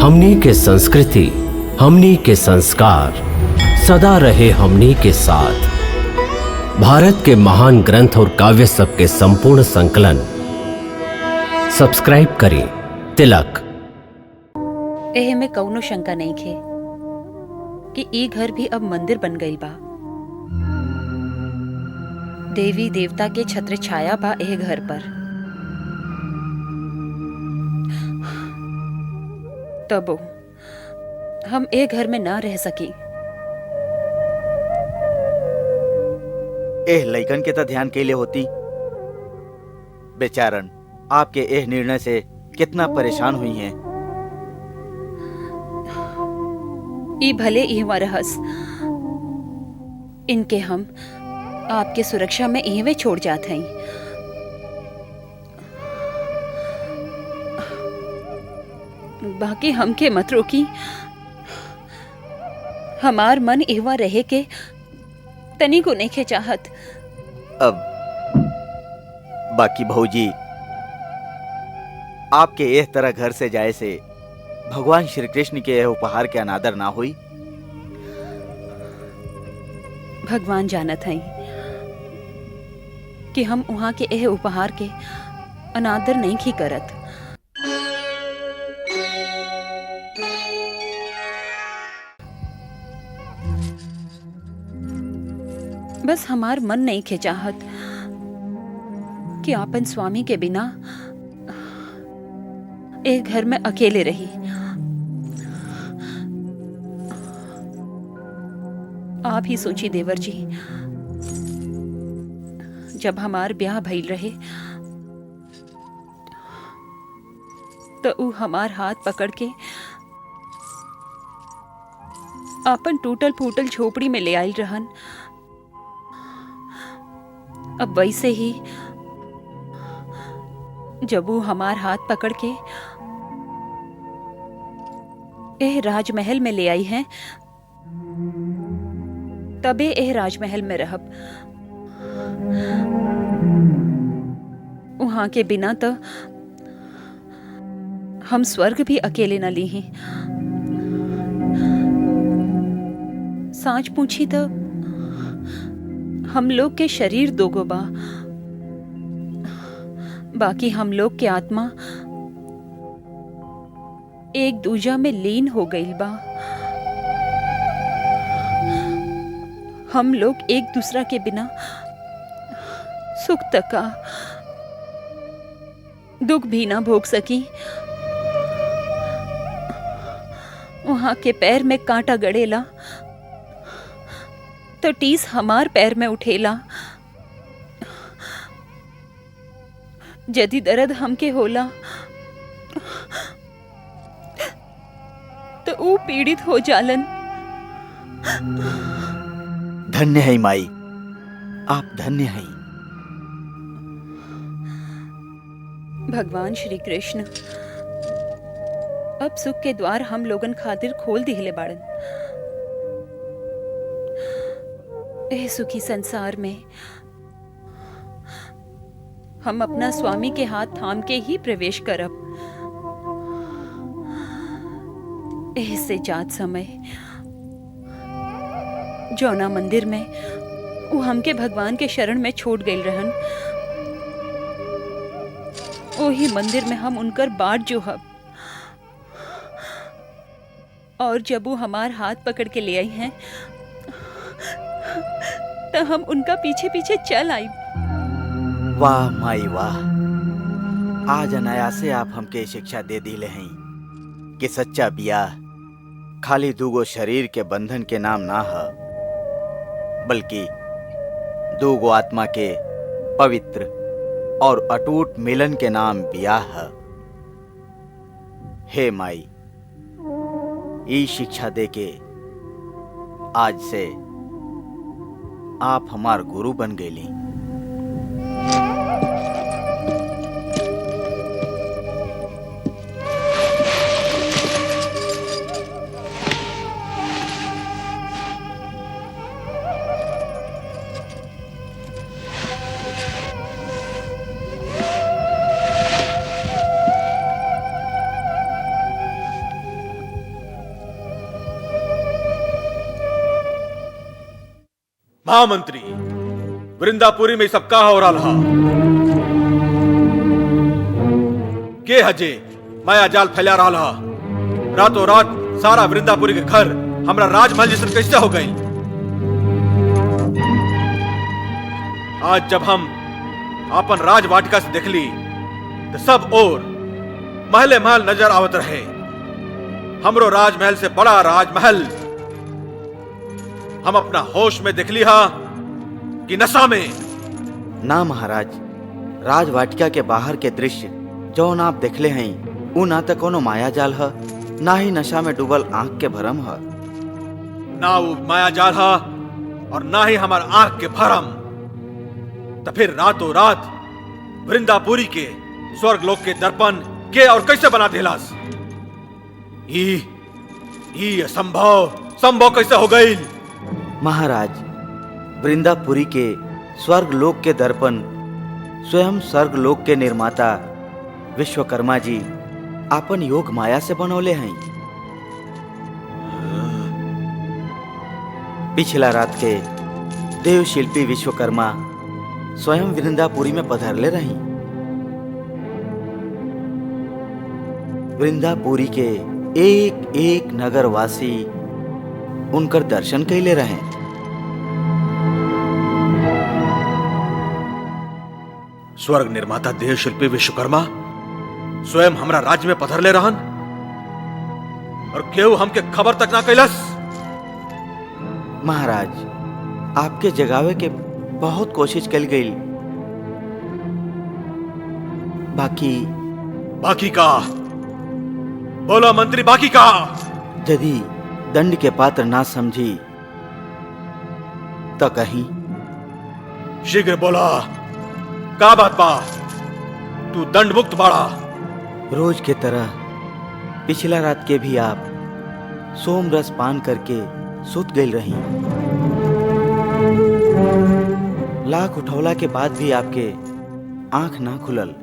हमनी के संस्कृति, हमनी के संस्कार सदा रहे हमनी के साथ। भारत के महान ग्रंथ और काव्य सब के संपूर्ण संकलन सब्सक्राइब करें तिलक। एह में कौनो शंका नहीं खे कि ई घर भी अब मंदिर बन गई बा। देवी देवता के छत्र छाया बा एह घर पर। तबो हम ए घर में ना रह सकी। एह लइकन के त ध्यान कैले होती। बेचारन आपके एह निर्णय से कितना परेशान हुई हैं। ई भले इहवा रहस, इनके हम आपके सुरक्षा में इहवे छोड़ जात हई। बाकी हमके मत रोकी। हमार मन इहवा रहे के तनी को नहीं चाहत। अब बाकी भौजी, आपके एह तरह घर से जाए से भगवान श्री कृष्ण के यह उपहार के अनादर ना हुई। भगवान जानत हई कि हम वहां के एह उपहार के अनादर नहीं की करत। बस हमार मन नहीं खे चाहत कि आपन स्वामी के बिना एक घर में अकेले रही। आप ही सोची देवर जी, जब हमार ब्याह भइल रहे तो ऊ हमार हाथ पकड़ के आपन टूटल फूटल झोपड़ी में ले आइल रहन। अब वैसे ही जब वो हमार हाथ पकड़ के एह राजमहल में ले आई हैं, तबे एह राजमहल में रहब। वहां के बिना तो हम स्वर्ग भी अकेले न ली हैं। सांच पूछी तो हम लोग के शरीर दोगो बा, बाकी हम लोग के आत्मा एक दूजा में लीन हो गई बा। हम लोग एक दूसरा के बिना सुख तका दुख भी ना भोग सकी। वहां के पैर में कांटा गड़ेला तो टीस हमार पैर में उठेला। यदि दर्द हमके होला तो ऊ पीड़ित हो जालन। धन्य है माई, आप धन्य हैं। भगवान श्री कृष्ण अब सुख के द्वार हम लोगन खातिर खोल दिहले बाड़न। एह सुखी संसार में हम अपना स्वामी के हाथ थाम के ही प्रवेश करब। एह से जात समय जौना मंदिर में वो हमके भगवान के शरण में छोड़ गई रहन, वही मंदिर में हम उनकर बाट जो हब। और जब वो हमार हाथ पकड़ के ले आई हैं तो हम उनका पीछे पीछे चल आई। वाह माई वाह, आज अनायासे आप हमके शिक्षा दे दिले हैं कि सच्चा बियाह खाली दूगो शरीर के बंधन के नाम ना है, बल्कि दूगो आत्मा के पवित्र और अटूट मिलन के नाम बियाह है। हे माई, ई शिक्षा देके आज से आप हमार गुरु बन गईली। महामंत्री, वृंदापुरी में सब का हो रहा के हजे माया जाल फैला रहा। रातों रात सारा वृंदापुरी के घर हमरा राजमहल जैसे कैसे हो गई। आज जब हम अपन राजवाटिका से देखली तो सब और महले महल नजर आवत रहे। हमरो राजमहल से बड़ा राजमहल हम अपना होश में देख लिया कि नशा में। ना महाराज, राजवाटिका के बाहर के दृश्य जौन आप देखले हैं उ ना तो कोनो माया जाल है, ना ही नशा में डूबल आंख के भरम है। ना वो माया जाल है और ना ही हमार आंख के भरम। तो फिर रातों रात वृंदापुरी के स्वर्ग लोक के दर्पण के और कैसे बना देलास? ये संभव कैसे हो गई? महाराज, वृंदापुरी के स्वर्ग लोक के दर्पण स्वयं स्वर्ग लोक के निर्माता विश्वकर्मा जी आपन योग माया से बनौले हैं। पिछला रात के देव शिल्पी विश्वकर्मा स्वयं वृंदापुरी में पधारले रही। वृंदापुरी के एक एक नगरवासी उनकर दर्शन कैले रहे। स्वर्ग निर्माता देव शिल्पी विश्वकर्मा स्वयं हमरा राज्य में पधरले रहन और केहू हमके खबर तक ना कैलस। महाराज, आपके जगावे के बहुत कोशिश कल गई, बाकी का बोलो मंत्री, बाकी का? यदि दंड के पात्र ना समझी तो कहीं शीघ्र बोला, का बात बा? तू दंड मुक्त बाड़ा। रोज के तरह पिछला रात के भी आप सोम रस पान करके सुत गई रही। लाख उठौला के बाद भी आपके आंख ना खुलल।